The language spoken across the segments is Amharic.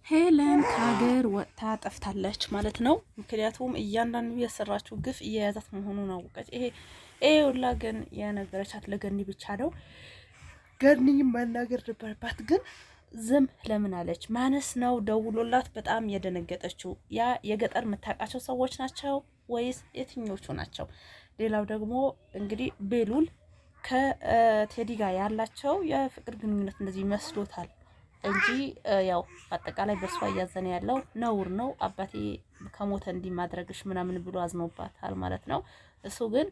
ሄለን ከሀገር ወጥታ ጠፍታለች ማለት ነው። ምክንያቱም እያንዳንዱ የሰራችው ግፍ እየያዛት መሆኑን አወቀች። ይሄ ሁላ ግን የነገረቻት ለገኒ ብቻ ነው። ገኒ መናገር ነበረባት፣ ግን ዝም ለምን አለች? ማነስ ነው ደውሎላት በጣም የደነገጠችው? ያ የገጠር የምታውቃቸው ሰዎች ናቸው ወይስ የትኞቹ ናቸው? ሌላው ደግሞ እንግዲህ ቤሉል ከቴዲ ጋር ያላቸው የፍቅር ግንኙነት እንደዚህ መስሎታል እንጂ ያው አጠቃላይ በሷ እያዘነ ያለው ነውር ነው። አባቴ ከሞተ እንዲህ ማድረግሽ ምናምን ብሎ አዝኖባታል ማለት ነው። እሱ ግን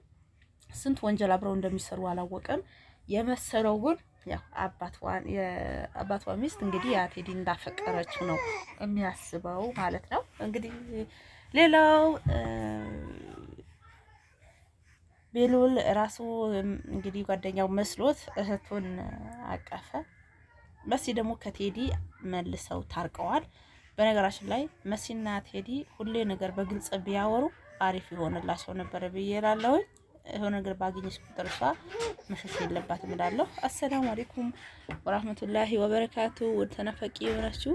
ስንት ወንጀል አብረው እንደሚሰሩ አላወቀም። የመሰለው ግን ያው የአባቷ ሚስት እንግዲህ ያ ቴዲ እንዳፈቀረችው ነው የሚያስበው ማለት ነው። እንግዲህ ሌላው ቤሉል ራሱ እንግዲህ ጓደኛው መስሎት እህቱን አቀፈ። መሲ ደግሞ ከቴዲ መልሰው ታርቀዋል። በነገራችን ላይ መሲና ቴዲ ሁሌ ነገር በግልጽ ቢያወሩ አሪፍ ይሆንላቸው ነበር ብዬ እላለሁ። የሆነ ነገር ባገኘች ቁጥር እሷ መሸሽ የለባትም እላለሁ። አሰላሙ አለይኩም ወራህመቱላሂ ወበረካቱ። ወደ ተነፈቂ የሆናችሁ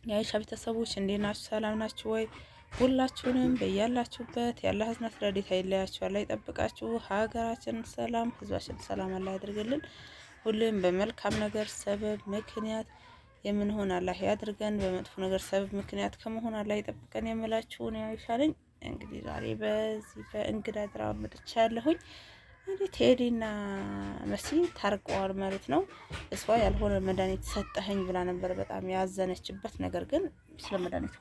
የአይሻ ቤተሰቦች እንዴት ናችሁ? ሰላም ናችሁ ወይ? ሁላችሁንም በያላችሁበት ያላህ ህዝነት ረድኤት አይለያችሁ፣ አላህ ይጠብቃችሁ። ሀገራችን ሰላም፣ ህዝባችን ሰላም አላህ ያድርግልን። ሁሌም በመልካም ነገር ሰበብ ምክንያት የምንሆን አላህ ያድርገን። በመጥፎ ነገር ሰበብ ምክንያት ከመሆን አላህ ይጠብቀን የምላችሁ ነው አይሻ ነኝ። እንግዲህ ዛሬ በዚህ በእንግዳ ድራማ መጥቻለሁኝ። እንግዲህ ቴዲና መሲ ታርቀዋል ማለት ነው። እሷ ያልሆነ መድኃኒት ሰጠኸኝ ብላ ነበር በጣም ያዘነችበት። ነገር ግን ስለ መድኃኒቱ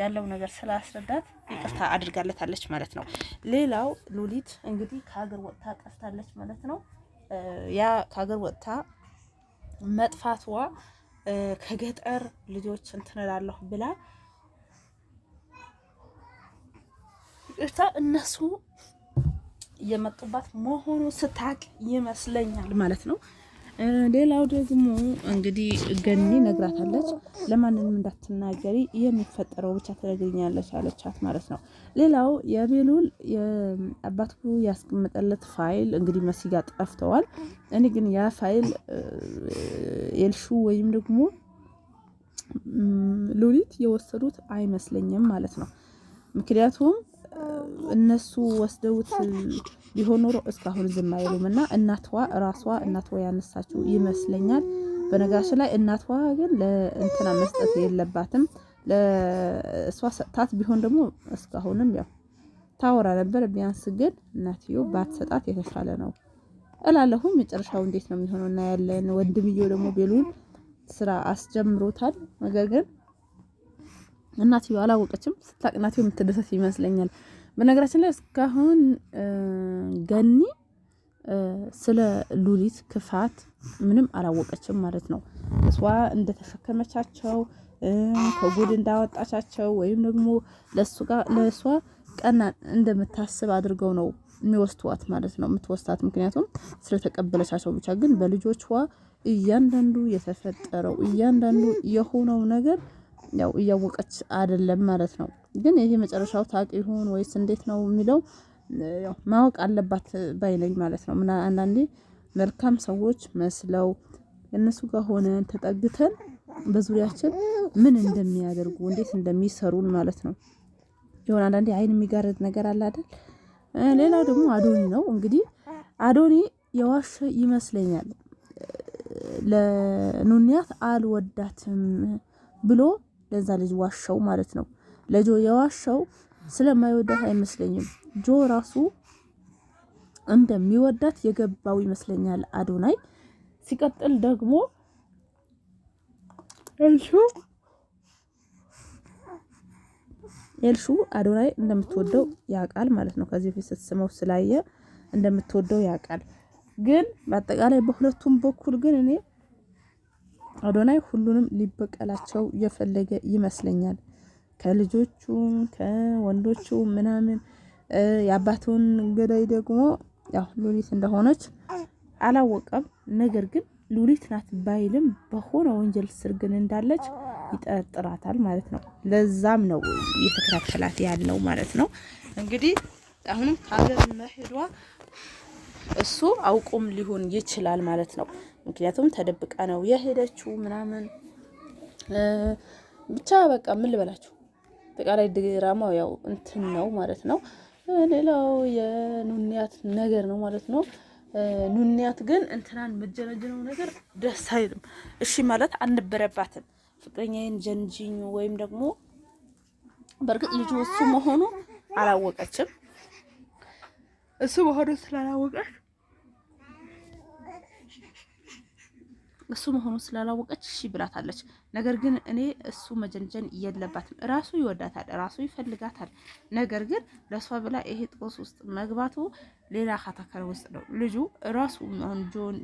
ያለው ነገር ስላስረዳት ይቅርታ አድርጋለታለች ማለት ነው። ሌላው ሉሊት እንግዲህ ከሀገር ወጥታ ጠፍታለች ማለት ነው። ያ ከሀገር ወጥታ መጥፋቷ ከገጠር ልጆች እንትን እላለሁ ብላ እነሱ እየመጡባት መሆኑ ስታቅ ይመስለኛል ማለት ነው። ሌላው ደግሞ እንግዲህ ገኒ ነግራታለች፣ ለማንንም እንዳትናገሪ የሚፈጠረው ብቻ ትነግሪኛለች አለቻት ማለት ነው። ሌላው የቤሉል የአባቱ ያስቀመጠለት ፋይል እንግዲህ መሲ ጋር ጠፍተዋል። እኔ ግን ያ ፋይል ኤልሹ ወይም ደግሞ ሉሊት የወሰዱት አይመስለኝም ማለት ነው። ምክንያቱም እነሱ ወስደውት ቢሆን ኖሮ እስካሁን ዝም አይሉም እና እናቷ ያነሳችው ይመስለኛል። በነገራችን ላይ እናቷ ግን ለእንትና መስጠት የለባትም። ለእሷ ሰጣት ቢሆን ደግሞ እስካሁንም ያው ታወራ ነበር። ቢያንስ ግን እናትዮ ባትሰጣት የተሻለ ነው እላለሁ። መጨረሻው እንዴት ነው የሚሆነው እና ያለን ወንድምየው ደግሞ ቤሉል ስራ አስጀምሮታል። ነገር ግን እናትዮ አላወቀችም። ስታቅ እናትዮ የምትደሰት ይመስለኛል። በነገራችን ላይ እስካሁን ገኒ ስለ ሉሊት ክፋት ምንም አላወቀችም ማለት ነው። እሷ እንደተሸከመቻቸው ከጉድ እንዳወጣቻቸው ወይም ደግሞ ለእሷ ቀና እንደምታስብ አድርገው ነው የሚወስቷት ማለት ነው። የምትወስታት ምክንያቱም ስለተቀበለቻቸው ብቻ። ግን በልጆቿ እያንዳንዱ የተፈጠረው እያንዳንዱ የሆነው ነገር ያው እያወቀች አይደለም ማለት ነው። ግን ይሄ መጨረሻው ታቂ ይሁን ወይስ እንዴት ነው የሚለው ያው ማወቅ አለባት ባይለኝ ማለት ነው። አንዳንዴ መልካም ሰዎች መስለው እነሱ ጋር ሆነን ተጠግተን በዙሪያችን ምን እንደሚያደርጉ እንዴት እንደሚሰሩን ማለት ነው። ይሁን አንዳንዴ አይን የሚጋርድ ነገር አለ አይደል? ሌላው ደግሞ አዶኒ ነው። እንግዲህ አዶኒ የዋሸ ይመስለኛል። ለኑንያት አልወዳትም ብሎ ለዛ ልጅ ዋሻው ማለት ነው። ለጆ የዋሻው ስለማይወዳት አይመስለኝም። ጆ ራሱ እንደሚወዳት የገባው ይመስለኛል አዶናይ። ሲቀጥል ደግሞ ኤልሹ አዶናይ እንደምትወደው ያውቃል ማለት ነው። ከዚህ በፊት ስትስመው ስላየ እንደምትወደው ያውቃል። ግን በአጠቃላይ በሁለቱም በኩል ግን እኔ አዶናይ ሁሉንም ሊበቀላቸው የፈለገ ይመስለኛል። ከልጆቹም ከወንዶቹ ምናምን የአባቱን ገዳይ ደግሞ ያው ሉሊት እንደሆነች አላወቀም። ነገር ግን ሉሊት ናት ባይልም በሆነ ወንጀል ስር ግን እንዳለች ይጠረጥራታል ማለት ነው። ለዛም ነው እየተከታተላት ያለው ማለት ነው። እንግዲህ አሁንም ሀገር መሄዷ እሱ አውቆም ሊሆን ይችላል ማለት ነው። ምክንያቱም ተደብቃ ነው የሄደችው ምናምን ብቻ በቃ ምን ልበላችሁ አጠቃላይ ድራማው ያው እንትን ነው ማለት ነው። ሌላው የኑንያት ነገር ነው ማለት ነው። ኑንያት ግን እንትናን መጀነጀነው ነገር ደስ አይልም። እሺ ማለት አልነበረባትም። ፍቅረኛዬን ጀንጂኝ ወይም ደግሞ በርግጥ ልጁ እሱ መሆኑ አላወቀችም። እሱ መሆኑ ስላላወቀች እሺ ብላታለች። ነገር ግን እኔ እሱ መጀንጀን የለባትም። ራሱ ይወዳታል፣ ራሱ ይፈልጋታል። ነገር ግን ለሷ ብላ ይሄ ጦስ ውስጥ መግባቱ ሌላ ካታከረ ውስጥ ነው። ልጁ ራሱ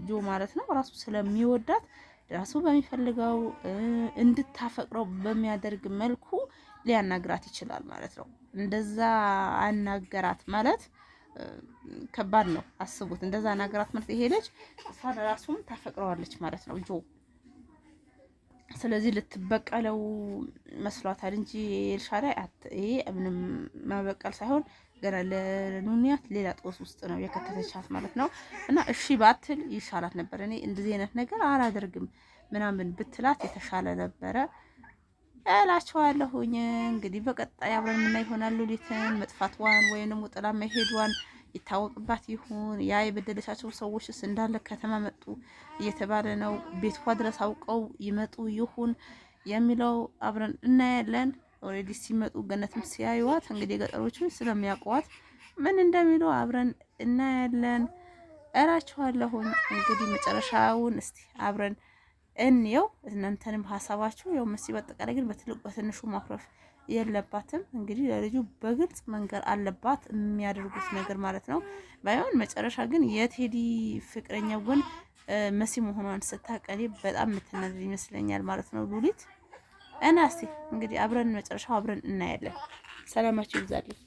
ጆ ማለት ነው ራሱ ስለሚወዳት ራሱ በሚፈልገው እንድታፈቅረው በሚያደርግ መልኩ ሊያናግራት ይችላል ማለት ነው። እንደዛ አናገራት ማለት ከባድ ነው። አስቡት፣ እንደዛ አናገራት ማለት ይሄ ልጅ እሷ ራሱም ታፈቅረዋለች ማለት ነው ጆ። ስለዚህ ልትበቀለው መስሏታል እንጂ ኤልሻዳይ ይሄ ምንም ማበቀል ሳይሆን ገና ለኑንያት ሌላ ጦስ ውስጥ ነው የከተተቻት ማለት ነው። እና እሺ ባትል ይሻላት ነበር። እኔ እንደዚህ አይነት ነገር አላደርግም ምናምን ብትላት የተሻለ ነበረ እላቸዋለሁኝ። እንግዲህ በቀጣይ አብረን የምናይ ይሆናል። ሉሊትን መጥፋትዋን ወይም ደግሞ ጥላ መሄዷን ይታወቅባት ይሁን ያ የበደለቻቸው ሰዎችስ እንዳለ ከተማ መጡ እየተባለ ነው። ቤቷ ድረስ አውቀው ይመጡ ይሁን የሚለው አብረን እናያለን። ኦሬዲ ሲመጡ ገነትም ሲያዩዋት እንግዲህ ገጠሮቹን ስለሚያውቋት ምን እንደሚሉ አብረን እናያለን እላቸዋለሁኝ። እንግዲህ መጨረሻውን እስቲ አብረን እንየው። እናንተንም ሀሳባችሁ ያው መሲ በአጠቃላይ ግን በትልቁ በትንሹ ማኩረፍ የለባትም። እንግዲህ ለልጁ በግልጽ መንገር አለባት የሚያደርጉት ነገር ማለት ነው። ባይሆን መጨረሻ ግን የቴዲ ፍቅረኛ ጎን መሲ መሆኗን ስታቀሊ በጣም የምትናደድ ይመስለኛል ማለት ነው ሉሊት። እና እስቲ እንግዲህ አብረን መጨረሻው አብረን እናያለን። ሰላማችሁ ይብዛልኝ።